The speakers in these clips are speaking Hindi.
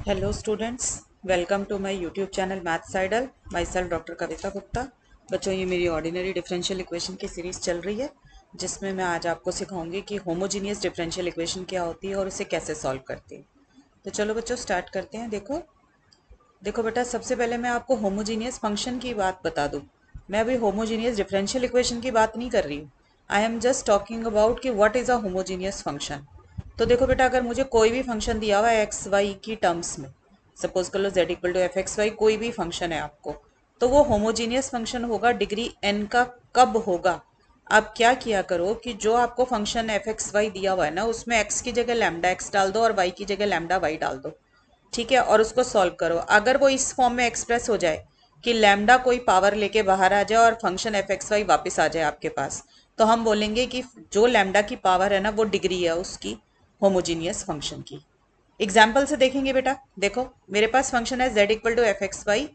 Hello students, welcome to my YouTube channel Maths Idol. Myself doctor Kavita Gupta. बच्चों, ये मेरी ऑर्डिनरी डिफरेंशियल इक्वेशन की सीरीज़ चल रही है, जिसमें मैं आज आपको सिखाऊंगी कि होमोजीनियस डिफरेंशियल इक्वेशन क्या होती है और उसे कैसे सॉल्व करते हैं। तो चलो बच्चों, स्टार्ट करते हैं। देखो देखो बेटा, सबसे पहले मैं आपको होमोजीनियस फंक्शन की बात बता दूं। मैं अभी होमोजीनियस डिफरेंशियल इक्वेशन की बात नहीं कर रही हूँ। I am just talking about कि what is a homogeneous function. तो देखो बेटा, अगर मुझे कोई भी फंक्शन दिया हुआ है एक्स वाई की टर्म्स में, सपोज कर लो z equal to F x Y, कोई भी फंक्शन है आपको, तो वो होमोजीनियस फंक्शन होगा डिग्री n का। कब होगा? आप क्या किया करो कि जो आपको फंक्शन एफ एक्स वाई दिया हुआ है ना, उसमें x की जगह लैम्डा x डाल दो और y की जगह लैम्डा y डाल दो। ठीक है, और उसको सॉल्व करो। अगर वो इस फॉर्म में एक्सप्रेस हो जाए कि लैम्डा कोई पावर लेके बाहर आ जाए और फंक्शन एफ एक्स वाई वापिस आ जाए आपके पास, तो हम बोलेंगे कि जो लैम्डा की पावर है ना, वो डिग्री है उसकी होमोजीनियस फंक्शन की। एग्जाम्पल से देखेंगे बेटा। देखो, मेरे पास फंक्शन है z equal to F x Y,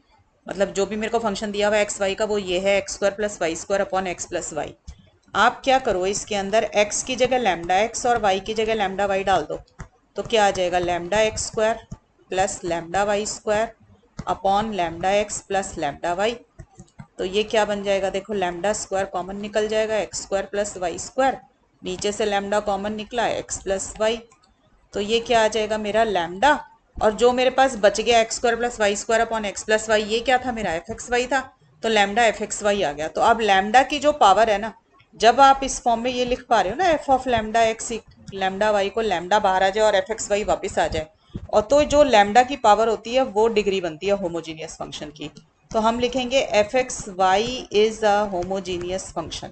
मतलब जो भी मेरे को फंक्शन दिया हुआ है एक्स वाई का, वो ये है X square plus Y square upon X plus Y. आप क्या करो, इसके अंदर x की जगह लैम्डा x और y की जगह लैम्डा y डाल दो। तो क्या आ जाएगा? Lambda X square plus lambda Y square upon lambda X plus lambda Y. तो ये क्या बन जाएगा? देखो, लैम्डा स्क्वायर कॉमन निकल जाएगा, X square plus Y square, नीचे से लैम्डा कॉमन निकला, एक्स प्लस वाई। तो ये क्या आ जाएगा? मेरा लैम्डा। और जो मेरे पास बच गया X square plus Y square upon X plus Y, ये क्या था? मेरा एफ एक्स वाई था। तो लैम्डा एफ एक्स वाई आ गया। तो अब लैम्डा की जो पावर है ना, जब आप इस फॉर्म में ये लिख पा रहे हो ना, F of lambda X lambda Y को लैम्डा बाहर आ जाए और एफ एक्स वाई वापिस आ जाए, और तो जो लैम्डा की पावर होती है वो डिग्री बनती है होमोजीनियस फंक्शन की। तो हम लिखेंगे F x Y is a homogeneous function.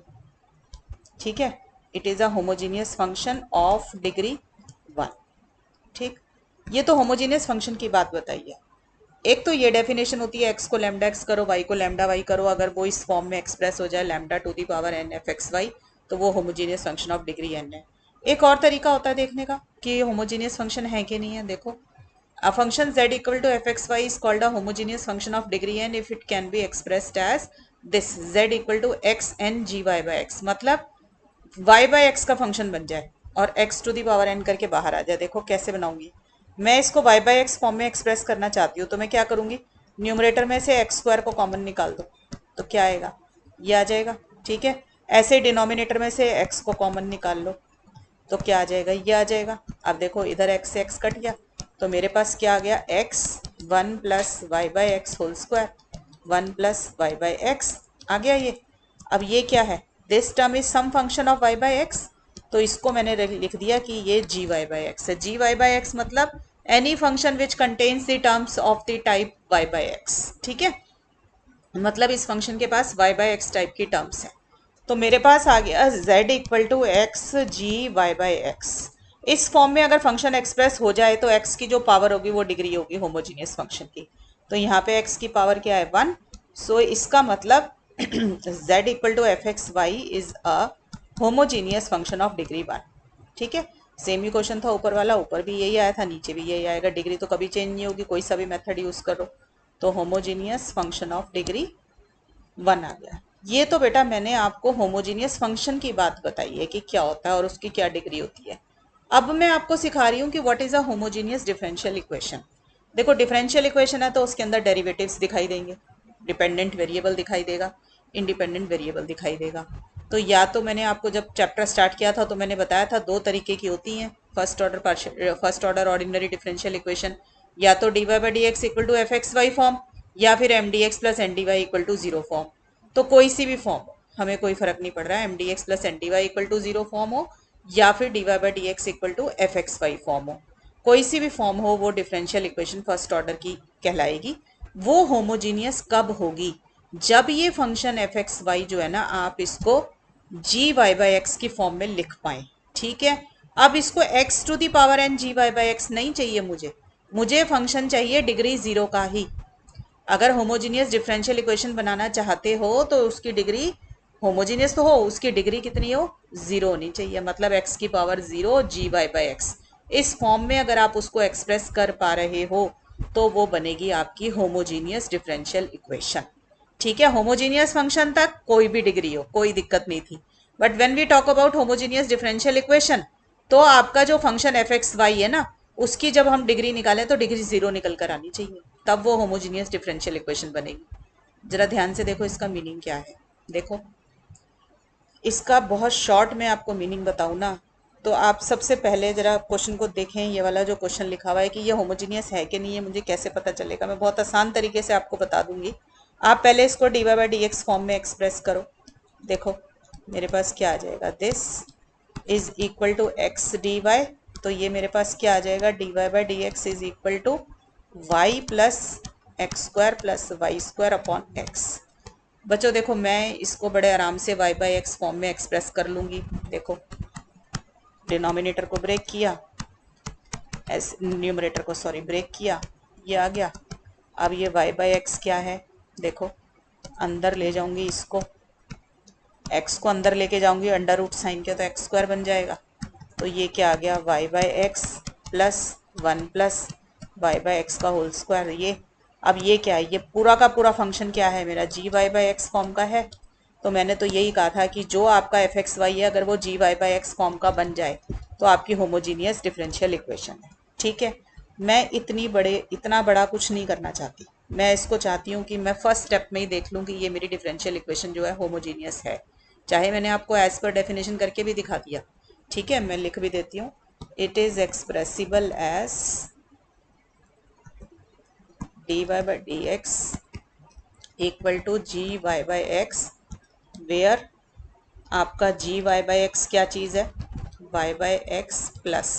ठीक है, it is a homogeneous function of degree 1। ठीक, ये तो होमोजीनियस फंक्शन की बात बताई है। एक तो ये डेफिनेशन होती है एक्स को लैम्डा एक्स करो, वाई को लैम्डा वाई करो, अगर वो इस फॉर्म में एक्सप्रेस हो जाए lambda to the power N F x Y, तो वो homogeneous function of degree N है। एक और तरीका होता है देखने का कि ये होमोजीनियस फंक्शन है कि नहीं है। देखो, a function z equal to fxy is called a homogeneous function of degree n if it can be expressed as this z equal to x n gy by x, मतलब y बाय एक्स का फंक्शन बन जाए और x to the power n करके बाहर आ जाए। देखो कैसे बनाऊंगी मैं इसको, y बाय एक्स फॉर्म में एक्सप्रेस करना चाहती हूँ, तो मैं क्या करूंगी, न्यूमरेटर में से एक्स स्क्वायर को कॉमन निकाल दो। तो क्या आएगा? ये आ जाएगा। ठीक है, ऐसे डिनोमिनेटर में से x को कॉमन निकाल लो, तो क्या आ जाएगा? ये आ जाएगा। अब देखो, इधर x से x कट गया, तो मेरे पास क्या आ गया? x 1 plus Y by x whole square, 1 plus Y by X आ गया ये। अब ये क्या है? This term is some function of y by X, तो इसको मैंने लिख दिया कि ये जी वाई बाई एक्स है। जी वाई बाई एक्स मतलब any function which contains the terms of the type y by X. ठीक है, मतलब इस फंक्शन के पास y बाई एक्स टाइप की टर्म्स है। तो मेरे पास आ गया z equal to X G Y by X. इस फॉर्म में अगर फंक्शन एक्सप्रेस हो जाए तो x की जो पावर होगी वो डिग्री होगी होमोजीनियस फंक्शन की। तो यहाँ पे x की पावर क्या है? 1। सो इसका मतलब z equal to F x Y is a homogeneous function of degree 1। ठीक है, सेम ही क्वेश्चन था ऊपर वाला, ऊपर भी यही आया था, नीचे भी यही आएगा। डिग्री तो कभी चेंज नहीं होगी, कोई सा भी मेथड यूज करो। तो होमोजीनियस फंक्शन ऑफ डिग्री 1 आ गया। ये तो बेटा मैंने आपको होमोजीनियस फंक्शन की बात बताई है कि क्या होता है और उसकी क्या डिग्री होती है। अब मैं आपको सिखा रही हूँ कि what is a homogeneous differential equation. देखो, डिफरेंशियल इक्वेशन है तो उसके अंदर डेरिवेटिव्स दिखाई देंगे, डिपेंडेंट वेरिएबल दिखाई देगा, इंडिपेंडेंट वेरिएबल दिखाई देगा। तो या तो मैंने आपको जब चैप्टर स्टार्ट किया था तो मैंने बताया था दो तरीके की होती हैं first order ordinary differential equation, या तो D Y by D x equal to F x Y form, या फिर M D x plus N D Y equal to zero form. तो कोई सी भी फॉर्म हो, हमें कोई फर्क नहीं पड़ रहा है, M D x plus N D Y equal to zero form हो या फिर D Y by D x equal to F x Y form हो, कोई सी भी फॉर्म हो, वो डिफरेंशियल इक्वेशन फर्स्ट ऑर्डर की कहलाएगी। वो होमोजीनियस कब होगी? जब ये फंक्शन एफ एक्स वाई जो है ना, आप इसको जी वाई बाई एक्स की फॉर्म में लिख पाए। ठीक है, अब इसको X to the power N G Y by X नहीं चाहिए मुझे, मुझे फंक्शन चाहिए डिग्री जीरो का ही। अगर होमोजीनियस डिफरेंशियल इक्वेशन बनाना चाहते हो तो उसकी डिग्री होमोजीनियस तो हो, उसकी डिग्री कितनी हो? जीरो होनी चाहिए, मतलब एक्स की power zero G Y by X. इस फॉर्म में अगर आप उसको एक्सप्रेस कर पा रहे हो तो वो बनेगी आपकी होमोजीनियस डिफरेंशियल इक्वेशन। ठीक है, होमोजीनियस फंक्शन तक कोई भी डिग्री हो, कोई दिक्कत नहीं थी। But when we talk about homogeneous differential equation, तो आपका जो फंक्शन एफ एक्स वाई है ना, उसकी जब हम डिग्री निकालें तो डिग्री 0 निकल कर आनी चाहिए, तब वो होमोजीनियस डिफरेंशियल इक्वेशन बनेगी। जरा ध्यान से देखो इसका मीनिंग क्या है। देखो इसका बहुत शॉर्ट में आपको मीनिंग बताऊं ना, तो आप सबसे पहले जरा क्वेश्चन को देखें। ये वाला जो क्वेश्चन लिखा हुआ है कि ये होमोजीनियस है कि नहीं है, मुझे कैसे पता चलेगा, मैं बहुत आसान तरीके से आपको बता दूंगी। आप पहले इसको dy by D x form में एक्सप्रेस करो। देखो मेरे पास क्या आ जाएगा, this is equal to x d y. तो ये मेरे पास क्या आ जाएगा, dy by D x is equal to y plus x square plus Y square upon x. बच्चों देखो मैं इसको बड़े आराम से y बाई एक्स फॉर्म में एक्सप्रेस कर लूँगी। देखो डिनोमिनेटर को ब्रेक किया, न्यूमरेटर को सॉरी ब्रेक किया, ये आ गया। अब ये y बाई एक्स क्या है, देखो अंदर ले जाऊंगी इसको, x को अंदर लेके जाऊंगी अंडर रूट साइन के, तो एक्स स्क्वायर बन जाएगा। तो ये क्या आ गया, y by x plus 1 plus Y by x का होल स्क्वायर। ये अब ये क्या है, ये पूरा का पूरा फंक्शन क्या है मेरा, जी वाई बाई एक्स फॉर्म का है। तो मैंने तो यही कहा था कि जो आपका एफ एक्स वाई है अगर वो जी वाई बाई एक्स फॉर्म का बन जाए तो आपकी होमोजीनियस डिफरेंशियल इक्वेशन है। ठीक है, मैं इतना बड़ा कुछ नहीं करना चाहती। मैं इसको चाहती हूँ कि मैं फर्स्ट स्टेप में ही देख लूँ कि ये मेरी डिफरेंशियल इक्वेशन जो है होमोजीनियस है। चाहे मैंने आपको एज पर डेफिनेशन करके भी दिखा दिया। ठीक है, मैं लिख भी देती हूँ, it is expressible as dy by dx equal to g Y by x, where आपका जी वाई बाई एक्स क्या चीज़ है, y by x plus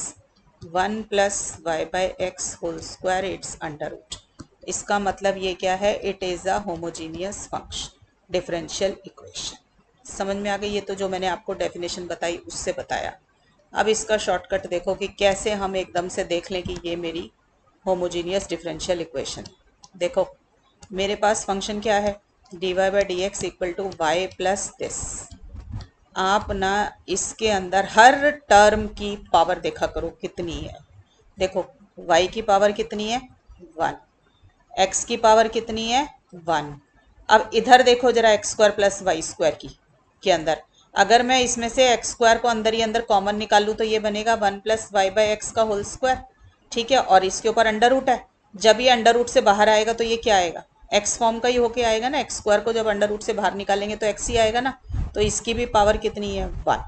1 plus Y by x whole square it's under root. इसका मतलब ये क्या है, it is a homogeneous function differential equation. समझ में आ गई, ये तो जो मैंने आपको डेफिनेशन बताई उससे बताया। अब इसका शॉर्टकट देखो कि कैसे हम एकदम से देख लें कि ये मेरी होमोजीनियस डिफरेंशियल इक्वेशन। देखो मेरे पास फंक्शन क्या है, dy by D x equal to y plus this. आप ना इसके अंदर हर टर्म की पावर देखा करो कितनी है। देखो y की पावर कितनी है 1, x की पावर कितनी है 1। अब इधर देखो जरा x square plus Y square की के अंदर, अगर मैं इसमें से एक्स स्क्वायर को अंदर ही अंदर कॉमन निकालूँ तो ये बनेगा 1 प्लस वाई बाई एक्स का होल स्क्वायर। ठीक है, और इसके ऊपर अंडर रूट है, जब ये अंडर रूट से बाहर आएगा तो ये क्या आएगा, एक्स फॉर्म का ही होके आएगा ना। एक्स स्क्वायर को जब अंडर रूट से बाहर निकालेंगे तो एक्स ही आएगा ना। तो इसकी भी पावर कितनी है 1।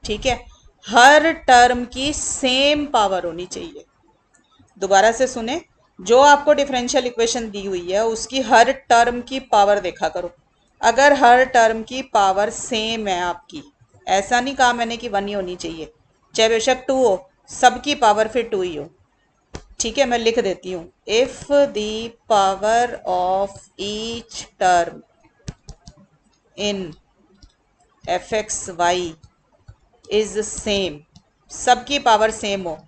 ठीक है, हर टर्म की सेम पावर होनी चाहिए। दोबारा से सुने, जो आपको डिफरेंशियल इक्वेशन दी हुई है उसकी हर टर्म की पावर देखा करो। अगर हर टर्म की पावर सेम है आपकी, ऐसा नहीं कहा मैंने कि 1 ही होनी चाहिए, चाहे बेशक 2 हो, सबकी पावर फिर 2 ही हो। ठीक है, मैं लिख देती हूँ, if the power of each term in f x Y is same, सबकी पावर सेम हो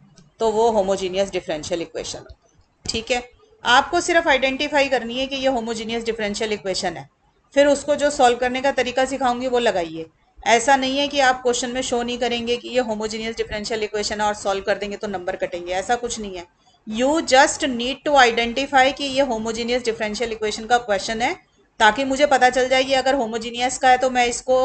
तो वो होमोजीनियस डिफरेंशियल इक्वेशन हो। ठीक है, आपको सिर्फ आइडेंटिफाई करनी है कि ये होमोजीनियस डिफरेंशियल इक्वेशन है, फिर उसको जो सॉल्व करने का तरीका सिखाऊंगी वो लगाइए। ऐसा नहीं है कि आप क्वेश्चन में शो नहीं करेंगे कि ये होमोजीनियस डिफरेंशियल इक्वेशन है और सॉल्व कर देंगे तो नंबर कटेंगे, ऐसा कुछ नहीं है। You just need to identify कि ये होमोजीनियस डिफरेंशियल इक्वेशन का क्वेश्चन है, ताकि मुझे पता चल जाए कि अगर होमोजीनियस का है तो मैं इसको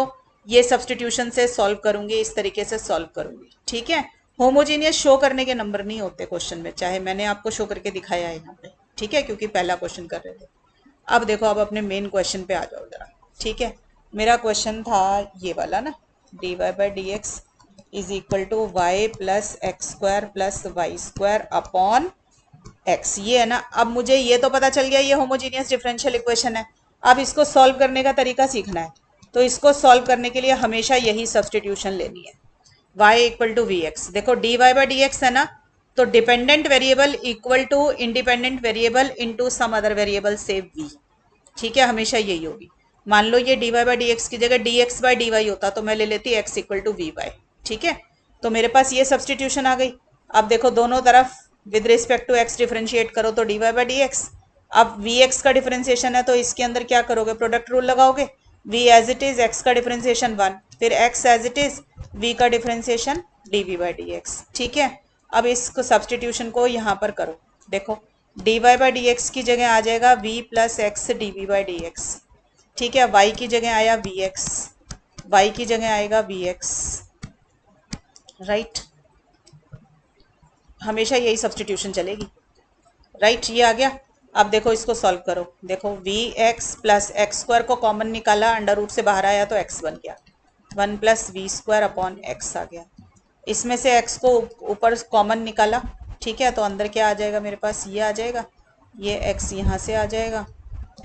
ये सब्सटीट्यूशन से सॉल्व करूंगी, इस तरीके से सॉल्व करूंगी। ठीक है, होमोजीनियस शो करने के नंबर नहीं होते क्वेश्चन में, चाहे मैंने आपको शो करके दिखाया है यहाँ पे। ठीक है, क्योंकि पहला क्वेश्चन कर रहे थे। अब देखो, अब अपने मेन क्वेश्चन पे आ जाओ जरा। ठीक है, मेरा क्वेश्चन था ये वाला ना, dy by D x is equal to y plus x square plus Y square upon x, ये है ना। अब मुझे ये तो पता चल गया ये होमोजीनियस डिफरेंशियल इक्वेशन है। अब इसको सॉल्व करने का तरीका सीखना है, तो इसको सॉल्व करने के लिए हमेशा यही सब्सटीट्यूशन लेनी है, y equal to v x. देखो dy बाई डी एक्स है ना, तो dependent variable equal to independent variable into some other variable से v। ठीक है, हमेशा यही होगी। मान लो ये dy बाई डी एक्स की जगह dx बाई डी वाई होता तो मैं ले लेती x equal to v y. ठीक है, तो मेरे पास ये सब्सटीट्यूशन आ गई। अब देखो दोनों तरफ with respect to x differentiate करो तो dy बाई डी एक्स। अब vx का डिफरेंशिएशन है तो इसके अंदर क्या करोगे, प्रोडक्ट रूल लगाओगे। v as it is, x का डिफरेंशिएशन 1, फिर x as it is, v का differentiation dv by D x. ठीक है, अब इस सब्सटीट्यूशन को यहाँ पर करो। देखो dy बाई डी एक्स की जगह आ जाएगा v plus x dv by D x. ठीक है, y की जगह आया vx, y की जगह आएगा vx, राइट। हमेशा यही सब्सटीट्यूशन चलेगी, राइट। ये आ गया। अब देखो इसको सॉल्व करो। देखो V X plus x square को कॉमन निकाला, अंडर रूट से बाहर आया तो एक्स बन गया, 1 plus V square upon X आ गया। इसमें से एक्स को ऊपर कॉमन निकाला, ठीक है, तो अंदर क्या आ जाएगा मेरे पास, ये आ जाएगा, ये एक्स यहाँ से आ जाएगा,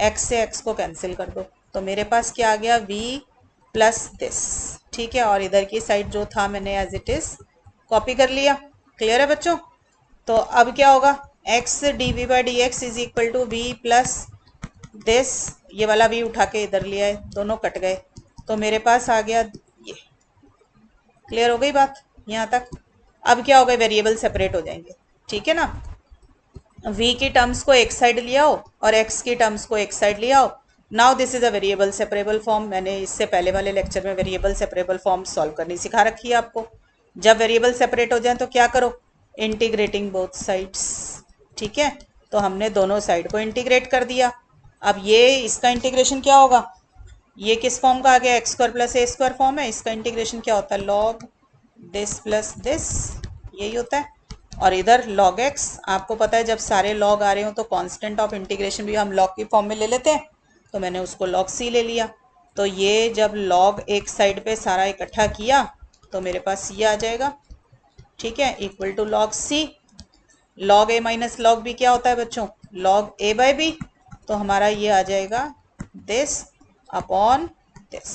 एक्स से एक्स को कैंसिल कर दो, तो मेरे पास क्या आ गया, वी प्लस दिस, ठीक है। और इधर की साइड जो था मैंने एज इट इज कॉपी कर लिया। क्लियर है बच्चों। तो अब क्या होगा, x D we by D x is equal to v plus this, ये वाला वी उठा के इधर लिया है, दोनों कट गए, तो मेरे पास आ गया ये। क्लियर हो गई बात यहाँ तक। अब क्या होगा, वेरिएबल सेपरेट हो जाएंगे, ठीक है ना। v की टर्म्स को एक साइड ले आओ और x की टर्म्स को एक साइड ले आओ। Now this is a variable separable form. मैंने इससे पहले वाले लेक्चर में वेरिएबल सेपरेबल फॉर्म सॉल्व करनी सिखा रखी है आपको। जब वेरिएबल सेपरेट हो जाए तो क्या करो, इंटीग्रेटिंग बोथ साइड्स, ठीक है। तो हमने दोनों साइड को इंटीग्रेट कर दिया। अब ये इसका इंटीग्रेशन क्या होगा, ये किस फॉर्म का आ गया, एक्स स्क्वायर प्लस ए स्क्वायर फॉर्म है, इसका इंटीग्रेशन क्या होता है, लॉग दिस प्लस दिस, यही होता है। और इधर log x, आपको पता है जब सारे log आ रहे हो तो कांस्टेंट ऑफ इंटीग्रेशन भी हम log की फॉर्म में ले लेते हैं, तो मैंने उसको log c ले लिया। तो ये जब log एक साइड पे सारा इकट्ठा किया तो मेरे पास ये आ जाएगा, ठीक है, equal to log c। log a minus log b क्या होता है बच्चों, log a बाई b, तो हमारा ये आ जाएगा this upon this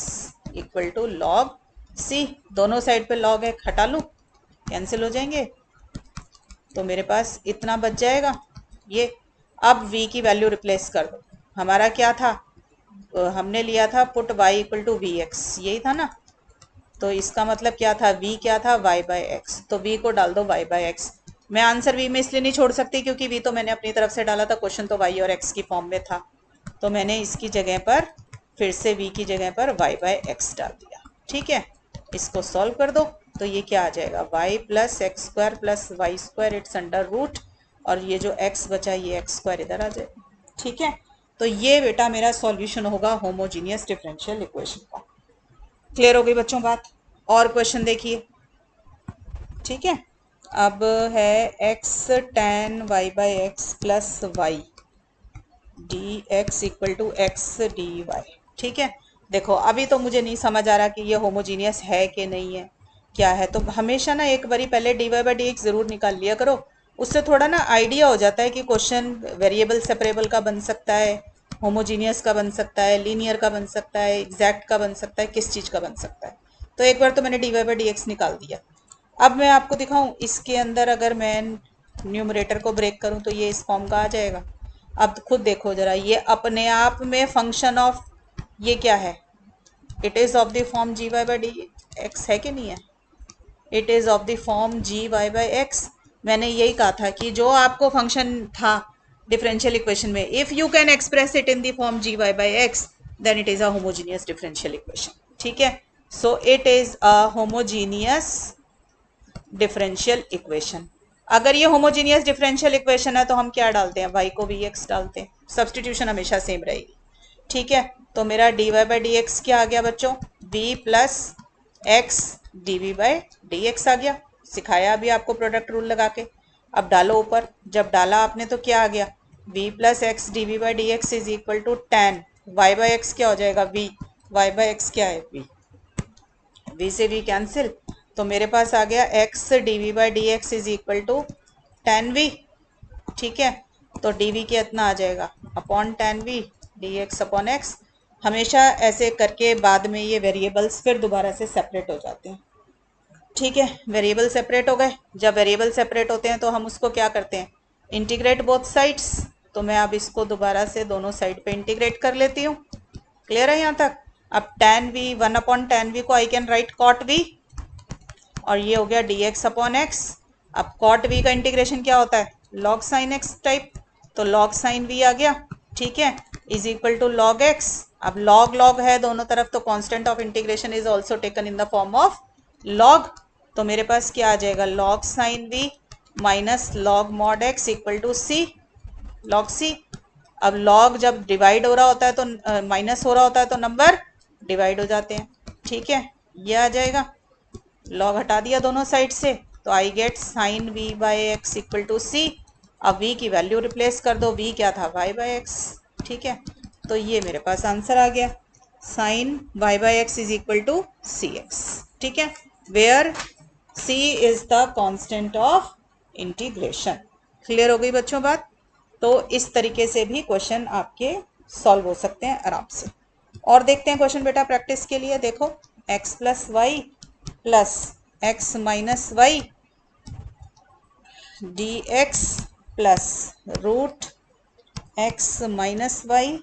equal to log c। दोनों साइड पे log है, हटा लूँ, कैंसिल हो जाएंगे, तो मेरे पास इतना बच जाएगा ये। अब v की वैल्यू रिप्लेस कर दो। हमारा क्या था, हमने लिया था put y equal to v x, यही था ना। तो इसका मतलब क्या था, v क्या था, y बाई एक्स, तो v को डाल दो y बाई एक्स। मैं आंसर v में इसलिए नहीं छोड़ सकती क्योंकि v तो मैंने अपनी तरफ से डाला था, क्वेश्चन तो y और x की फॉर्म में था, तो मैंने इसकी जगह पर फिर से v की जगह पर y बाई एक्स डाल दिया, ठीक है। इसको सॉल्व कर दो तो ये क्या आ जाएगा, y plus x square plus Y square it's under root, और ये जो x बचा ये एक्स स्क्वायर इधर आ जाएगा, ठीक है। तो ये बेटा मेरा सॉल्यूशन होगा होमोजीनियस डिफरेंशियल इक्वेशन का। क्लियर हो गई बच्चों बात। और क्वेश्चन देखिए, ठीक है। अब है x tan y by x plus y d x equal to x d y, ठीक है। देखो अभी तो मुझे नहीं समझ आ रहा कि ये होमोजीनियस है कि नहीं है, क्या है, तो हमेशा ना एक बारी पहले d Y by D x ज़रूर निकाल लिया करो, उससे थोड़ा ना आइडिया हो जाता है कि क्वेश्चन वेरिएबल सेपरेबल का बन सकता है, होमोजीनियस का बन सकता है, लीनियर का बन सकता है, एग्जैक्ट का बन सकता है, किस चीज़ का बन सकता है। तो एक बार तो मैंने d Y by D x निकाल दिया। अब मैं आपको दिखाऊं, इसके अंदर अगर मैं न्यूमरेटर को ब्रेक करूं तो ये इस फॉर्म का आ जाएगा। अब खुद देखो जरा, ये अपने आप में फंक्शन ऑफ ये क्या है, it is of the form g Y by D x है कि नहीं है, it is of the form g Y by x. मैंने यही कहा था कि जो आपको फंक्शन था डिफरेंशियल इक्वेशन में, if you can express it in the form g Y by x then it is a homogeneous differential equation, ठीक है। So it is a homogeneous differential equation. अगर ये होमोजीनियस डिफरेंशियल इक्वेशन है तो हम क्या डालते हैं, y को वी एक्स डालते हैं, सब्सटीट्यूशन हमेशा सेम रहेगी, ठीक है। तो मेरा D Y by D X क्या आ गया बच्चों, v plus x D we by D X आ गया। सिखाया अभी आपको प्रोडक्ट रूल लगा के। अब डालो ऊपर, जब डाला आपने तो क्या आ गया, v plus x D we by D x is equal to tan y by x क्या हो जाएगा, v, वाई बाई एक्स क्या है, v, v से v कैंसिल, तो मेरे पास आ गया x d we by D x is equal to tan v, ठीक है। तो डी वी के इतना आ जाएगा upon tan v d x upon x. हमेशा ऐसे करके बाद में ये वेरिएबल्स फिर दोबारा से सेपरेट हो जाते हैं, ठीक है। वेरिएबल सेपरेट हो गए, जब वेरिएबल सेपरेट होते हैं तो हम उसको क्या करते हैं, इंटीग्रेट बोथ साइड्स। तो मैं अब इसको दोबारा से दोनों साइड पे इंटीग्रेट कर लेती हूँ। क्लियर है यहाँ तक। अब tan v, one upon tan v को I can write cot v, और ये हो गया डी एक्स अपॉन एक्स। अब कॉट वी का इंटीग्रेशन क्या होता है, लॉग साइन एक्स टाइप, तो लॉग साइन वी आ गया, ठीक है, is equal to log x. अब लॉग लॉग है दोनों तरफ, तो constant of integration is also taken in the form of log. तो मेरे पास क्या आ जाएगा, log sine v minus log mod x equal to c, log c. अब लॉग जब डिवाइड हो रहा होता है तो माइनस हो रहा होता है तो नंबर डिवाइड हो जाते हैं, ठीक है, ये आ जाएगा। लॉग हटा दिया दोनों साइड से, तो I get sine v by x equal to c. अब v की वैल्यू रिप्लेस कर दो, v क्या था y बाई एक्स, ठीक है। तो ये मेरे पास आंसर आ गया, sine y by x is equal to c x, ठीक है, where c is the constant of integration. Clear हो गई बच्चों बात। तो इस तरीके से भी क्वेश्चन आपके सॉल्व हो सकते हैं आराम से। और देखते हैं क्वेश्चन बेटा प्रैक्टिस के लिए। देखो x plus y plus x minus y d x plus root x minus y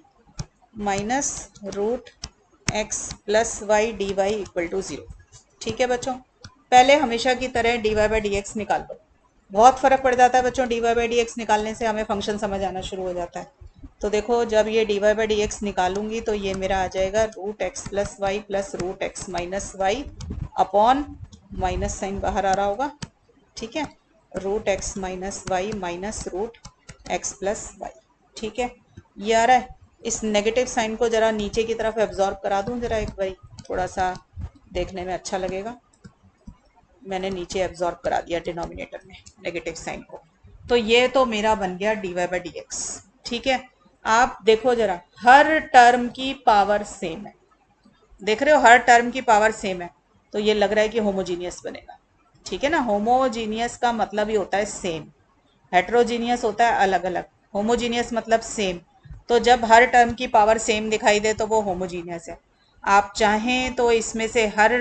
minus root x plus y d Y equal to 0। ठीक है बच्चों, पहले हमेशा की तरह d Y by D x निकाल लो। बहुत फर्क पड़ जाता है बच्चों, d Y by D x निकालने से हमें फंक्शन समझ आना शुरू हो जाता है। तो देखो जब ये d Y by D x निकालूंगी तो ये मेरा आ जाएगा root x plus y plus root x minus y upon minus sine बाहर आ रहा होगा, ठीक है, root x minus y minus root x plus y. ठीक है, ये आ रहा है। इस नेगेटिव साइन को जरा नीचे की तरफ एब्जॉर्ब करा दूं जरा एक बारी, थोड़ा सा देखने में अच्छा लगेगा। मैंने नीचे एब्जॉर्ब करा दिया डिनोमिनेटर में नेगेटिव साइन को। तो ये तो मेरा बन गया d Y by D x. ठीक है, आप देखो जरा हर टर्म की पावर सेम है, देख रहे हो हर टर्म की पावर सेम है, तो ये लग रहा है कि होमोजीनियस बनेगा। ठीक है ना, होमोजीनियस का मतलब ही होता है सेम, हेट्रोजीनियस होता है अलग अलग, होमोजीनियस मतलब सेम। तो जब हर टर्म की पावर सेम दिखाई दे तो वो होमोजीनियस है। आप चाहें तो इसमें से हर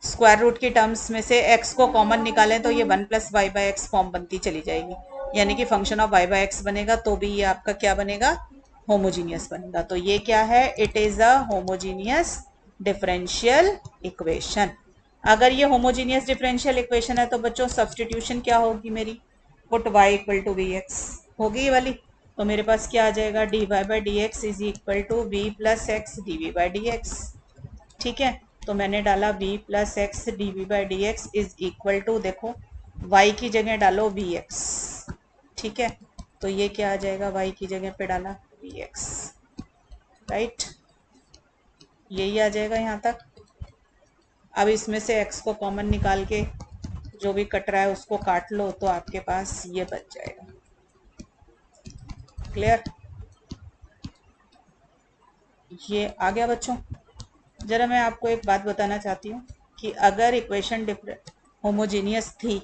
स्क्वायर रूट की टर्म्स में से x को कॉमन निकालें तो ये 1 plus Y by x form बनती चली जाएगी, यानी कि function of y by x बनेगा, तो भी ये आपका क्या बनेगा, होमोजीनियस बनेगा। तो ये क्या है, it is a homogeneous differential equation. अगर ये होमोजीनियस डिफरेंशियल इक्वेशन है तो बच्चों सब्सटीट्यूशन क्या होगी मेरी, put y equal to v x होगी ये वाली। तो मेरे पास क्या आ जाएगा, d Y by D x is equal to v plus x D we by D x. ठीक है, तो मैंने डाला v plus x D we by D x is equal to, देखो y की जगह डालो वी एक्स। ठीक है, तो ये क्या आ जाएगा, y की जगह पे डाला वी एक्स, राइट, यही आ जाएगा यहाँ तक। अब इसमें से x को कॉमन निकाल के जो भी कट रहा है उसको काट लो तो आपके पास ये बच जाएगा। क्लियर, ये आ गया बच्चों। जरा मैं आपको एक बात बताना चाहती हूँ कि अगर इक्वेशन होमोजीनियस थी,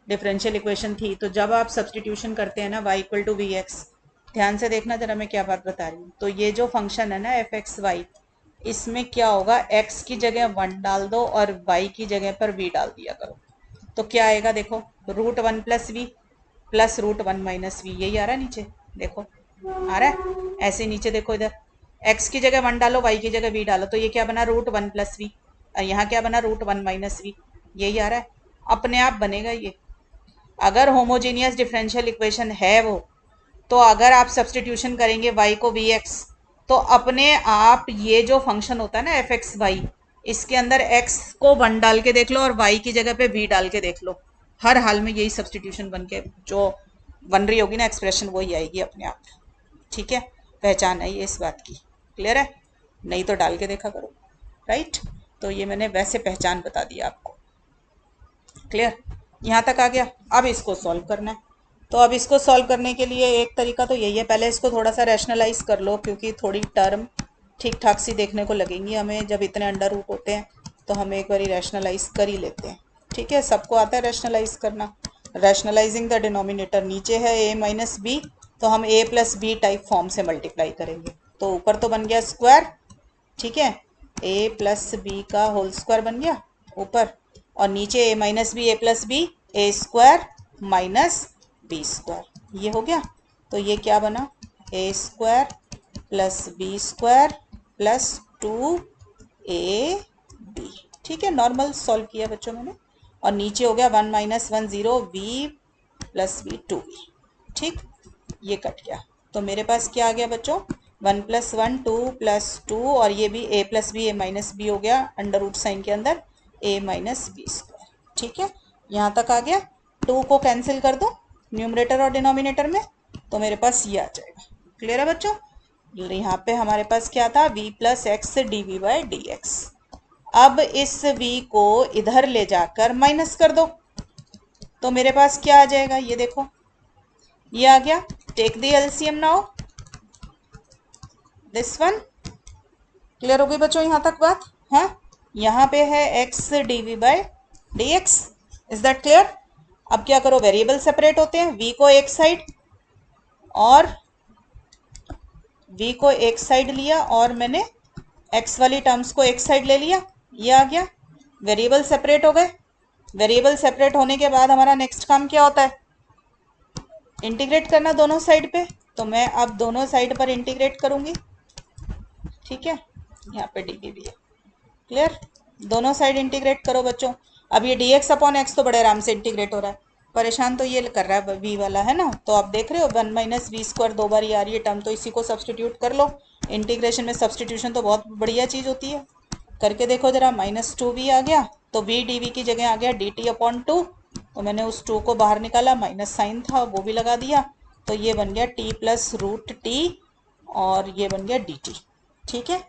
डिफरेंशियल इक्वेशन थी, तो जब आप सब्सटीट्यूशन करते हैं ना y equal to v x, ध्यान से देखना जरा मैं क्या बात बता रही हूँ। तो ये जो फंक्शन है ना एफ एक्स वाई, इसमें क्या होगा, x की जगह 1 डाल दो और y की जगह पर v डाल दिया करो, तो क्या आएगा, देखो root 1 plus v plus root 1 minus v, यही आ रहा है नीचे, देखो आ रहा है ऐसे नीचे, देखो इधर x की जगह 1 डालो y की जगह v डालो, तो ये क्या बना, रूट 1 प्लस वी, और यहाँ क्या बना, रूट 1 माइनस वी, यही आ रहा है, अपने आप बनेगा ये। अगर होमोजीनियस डिफरेंशियल इक्वेशन है वो, तो अगर आप सब्सटीट्यूशन करेंगे y को वी एक्स, तो अपने आप ये जो फंक्शन होता है ना एफ एक्स वाई, इसके अंदर x को 1 डाल के देख लो और y की जगह पे v डाल के देख लो, हर हाल में यही सब्सटीट्यूशन बन के जो बन रही होगी ना एक्सप्रेशन, वही आएगी अपने आप। ठीक है, पहचान है ये इस बात की, क्लियर है, नहीं तो डाल के देखा करो, राइट। तो ये मैंने वैसे पहचान बता दिया आपको, क्लियर, यहाँ तक आ गया। अब इसको सॉल्व करना है, तो अब इसको सॉल्व करने के लिए एक तरीका तो यही है, पहले इसको थोड़ा सा रैशनलाइज कर लो, क्योंकि थोड़ी टर्म ठीक ठाक सी देखने को लगेंगी हमें, जब इतने अंडर रूट होते हैं तो हम एक बारी रैशनलाइज कर ही लेते हैं। ठीक है, सबको आता है रैशनलाइज करना। रैशनलाइजिंग द डिनोमिनेटर, नीचे है a माइनस बी, तो हम a plus b type form से मल्टीप्लाई करेंगे, तो ऊपर तो बन गया स्क्वायर, ठीक है, a प्लस बी का होल स्क्वायर बन गया ऊपर, और नीचे a minus b a plus b a square minus b square, ये हो गया। तो ये क्या बना, a square plus b square plus 2ab। ठीक है, नॉर्मल सॉल्व किया बच्चों मैंने, और नीचे हो गया 1 minus 1 0 b plus B 2b। ठीक, ये कट गया, तो मेरे पास क्या आ गया बच्चों, 1 प्लस 1 2 प्लस 2, और ये भी a plus b a minus b हो गया अंडर रूट साइन के अंदर a माइनस बी स्क्वायर। ठीक है, यहाँ तक आ गया। 2 को कैंसिल कर दो न्यूमरेटर और डिनोमिनेटर में, तो मेरे पास ये आ जाएगा। क्लियर है बच्चों, यहाँ पे हमारे पास क्या था, v plus x D we by D x. अब इस v को इधर ले जाकर माइनस कर दो, तो मेरे पास क्या आ जाएगा, ये देखो ये आ गया। Take the LCM now, this one. Clear हो गई बच्चों यहाँ तक बात? हाँ, यहाँ पे है x dv by dx, is that clear? अब क्या करो, वेरिएबल सेपरेट होते हैं, v को एक साइड और v को एक साइड लिया और मैंने x वाली टर्म्स को एक साइड ले लिया, ये आ गया। वेरिएबल सेपरेट हो गए। वेरिएबल सेपरेट होने के बाद हमारा नेक्स्ट काम क्या होता है, इंटीग्रेट करना दोनों साइड पे। तो मैं अब दोनों साइड पर इंटीग्रेट करूंगी, ठीक है, यहाँ पे डी भी है। क्लियर? दोनों साइड इंटीग्रेट करो बच्चों। अब ये dx अपॉन एक्स तो बड़े आराम से इंटीग्रेट हो रहा है, परेशान तो ये कर रहा है v वाला, है ना। तो आप देख रहे हो 1 माइनस वी स्क्वायर 2 बार ये आ रही है टर्म, तो इसी को सब्सटीट्यूट कर लो। इंटीग्रेशन में सब्सटीट्यूशन तो बहुत बढ़िया चीज़ होती है, करके देखो जरा। -2v आ गया, तो v dv की जगह आ गया dt अपॉन 2। तो मैंने उस 2 को बाहर निकाला, माइनस साइन था वो भी लगा दिया, तो ये बन गया t प्लस रूट टी और ये बन गया dt। ठीक है,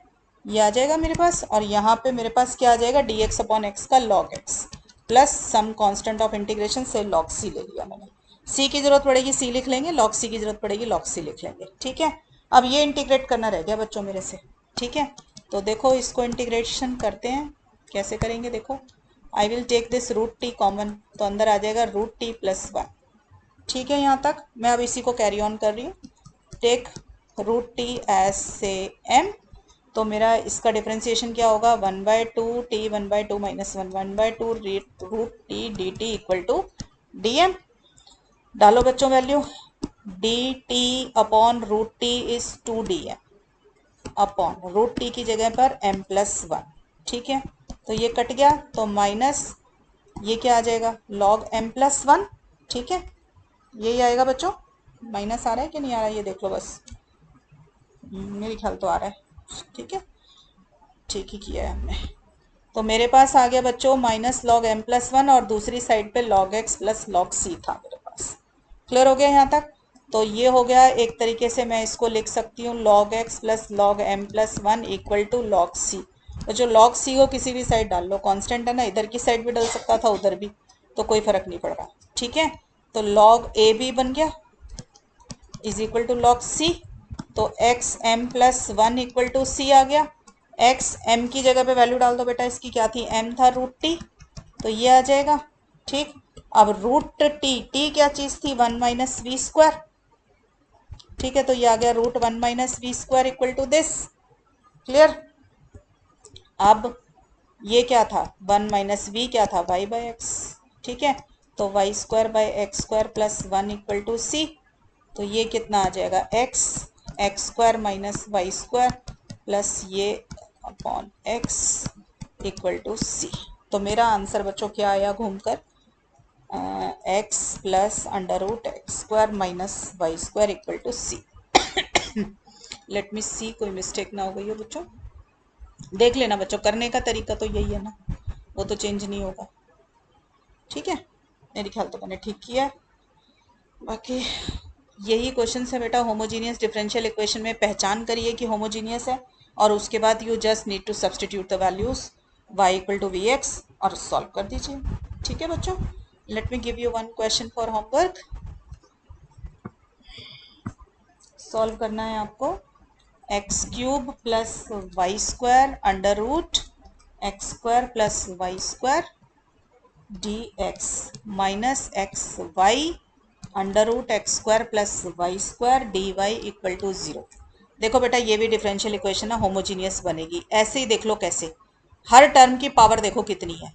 ये आ जाएगा मेरे पास। और यहाँ पे मेरे पास क्या आ जाएगा, dx अपॉन एक्स का log x plus some constant of integration से log c ले लिया मैंने। c की जरूरत पड़ेगी c लिख लेंगे, log c की जरूरत पड़ेगी log c लिख लेंगे। ठीक है, अब ये इंटीग्रेट करना रह गया बच्चों मेरे से। ठीक है, तो देखो इसको इंटीग्रेशन करते हैं, कैसे करेंगे देखो। I will take this root t common, तो अंदर आ जाएगा रूट टी प्लस 1। ठीक है, यहाँ तक मैं अब इसी को कैरी ऑन कर रही हूँ। टेक रूट टी एज से m, तो मेरा इसका डिफ्रेंसिएशन क्या होगा, 1/2 t 1/2 minus 1 1/2 root t d t equal to d m. डालो बच्चों value, d t upon root t is 2dm upon root t की जगह पर m प्लस 1। ठीक है, तो ये कट गया, तो माइनस ये क्या आ जाएगा, log m प्लस 1। ठीक है, यही आएगा बच्चों। माइनस आ रहा है कि नहीं आ रहा है ये देख लो बस, मेरे ख्याल तो आ रहा है। ठीक है, ठीक ही किया है हमने। तो मेरे पास आ गया बच्चों माइनस log m प्लस 1 और दूसरी साइड पे log x plus log c था मेरे पास। क्लियर हो गया यहाँ तक? तो ये हो गया, एक तरीके से मैं इसको लिख सकती हूँ log x plus log m plus 1 equal to log c। तो जो log c को किसी भी साइड डाल लो, कांस्टेंट है ना, इधर की साइड भी डाल सकता था उधर भी, तो कोई फर्क नहीं पड़ रहा। ठीक है, तो log a b बन गया is equal to log c। तो x m plus 1 equal to c आ गया। x m की जगह पे वैल्यू डाल दो बेटा, इसकी क्या थी, m था रूट टी, तो ये आ जाएगा। ठीक, अब रूट टी, टी क्या चीज थी, 1 माइनस वी स्क्वायर। ठीक है, तो ये आ गया root 1 minus v square equal to this. Clear? अब ये क्या था, 1 माइनस वी क्या था, y बाई एक्स। ठीक है, तो y square by x square plus 1 equal to c. तो ये कितना आ जाएगा, x square minus y square plus ये upon x equal to c. तो मेरा आंसर बच्चों क्या आया घूमकर, x plus under root x square minus y square equal to c. Let me see, कोई मिस्टेक ना हो गई हो बच्चों, देख लेना बच्चों, करने का तरीका तो यही है ना, वो तो चेंज नहीं होगा। ठीक है, मेरे ख्याल तो मैंने ठीक किया है। बाकी यही क्वेश्चन है बेटा, होमोजीनियस डिफरेंशियल इक्वेशन में पहचान करिए कि होमोजीनियस है, और उसके बाद you just need to substitute the values y equal to v x और सॉल्व कर दीजिए। ठीक है बच्चों, let me give you one question for homework. Solve करना है आपको, x cube plus Y square under root x square plus Y square d x minus x y under root x square plus Y square d Y equal to 0। देखो बेटा, ये भी डिफरेंशियल इक्वेशन है, होमोजीनियस बनेगी। ऐसे ही देख लो कैसे, हर टर्म की पावर देखो कितनी है।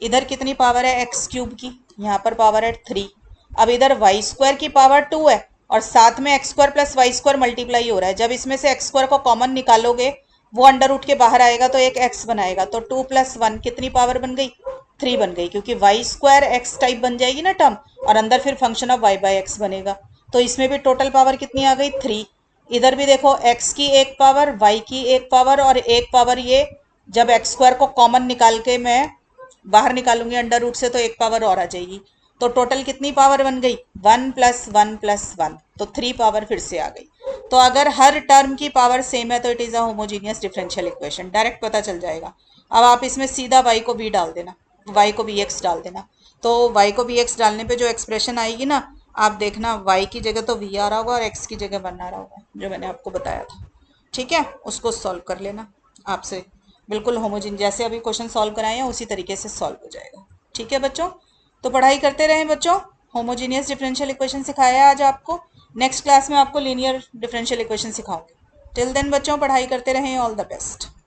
इधर कितनी पावर है एक्स क्यूब की, यहाँ पर पावर है 3। अब इधर वाई स्क्वायर की पावर 2 है, और साथ में x square plus Y square multiply हो रहा है। जब इसमें से एक्स स्क्वायर को कॉमन निकालोगे, वो अंडर रूट के बाहर आएगा तो एक एक्स बनाएगा, तो 2 प्लस 1 कितनी पावर बन गई, 3 बन गई, क्योंकि वाई स्क्वायर एक्स टाइप बन जाएगी ना टर्म, और अंदर फिर function of y by x बनेगा। तो इसमें भी टोटल पावर कितनी आ गई, 3। इधर भी देखो, एक्स की एक पावर, वाई की एक पावर, और एक पावर ये, जब एक्स स्क्वायर को कॉमन निकाल के मैं बाहर निकालूंगी अंडर रूट से, तो एक पावर और आ जाएगी। तो टोटल कितनी पावर बन गई, 1 प्लस 1 प्लस 1, तो 3 पावर फिर से आ गई। तो अगर हर टर्म की पावर सेम है तो it is a homogeneous differential equation, direct पता चल जाएगा। अब आप इसमें सीधा y को b डाल देना, y को bx डाल देना, तो y को वी एक्स डालने पे जो एक्सप्रेशन आएगी ना, आप देखना y की जगह तो v आ रहा होगा और x की जगह 1 आ रहा होगा, जो मैंने आपको बताया था। ठीक है, उसको सॉल्व कर लेना आपसे, बिल्कुल होमोजीन जैसे अभी क्वेश्चन सॉल्व कराए हैं उसी तरीके से सॉल्व हो जाएगा। ठीक है बच्चों, तो पढ़ाई करते रहें बच्चों। होमोजीनियस डिफरेंशियल इक्वेशन सिखाया आज आपको, नेक्स्ट क्लास में आपको लीनियर डिफरेंशियल इक्वेशन सिखाऊंगी। टिल देन बच्चों पढ़ाई करते रहें, ऑल द बेस्ट।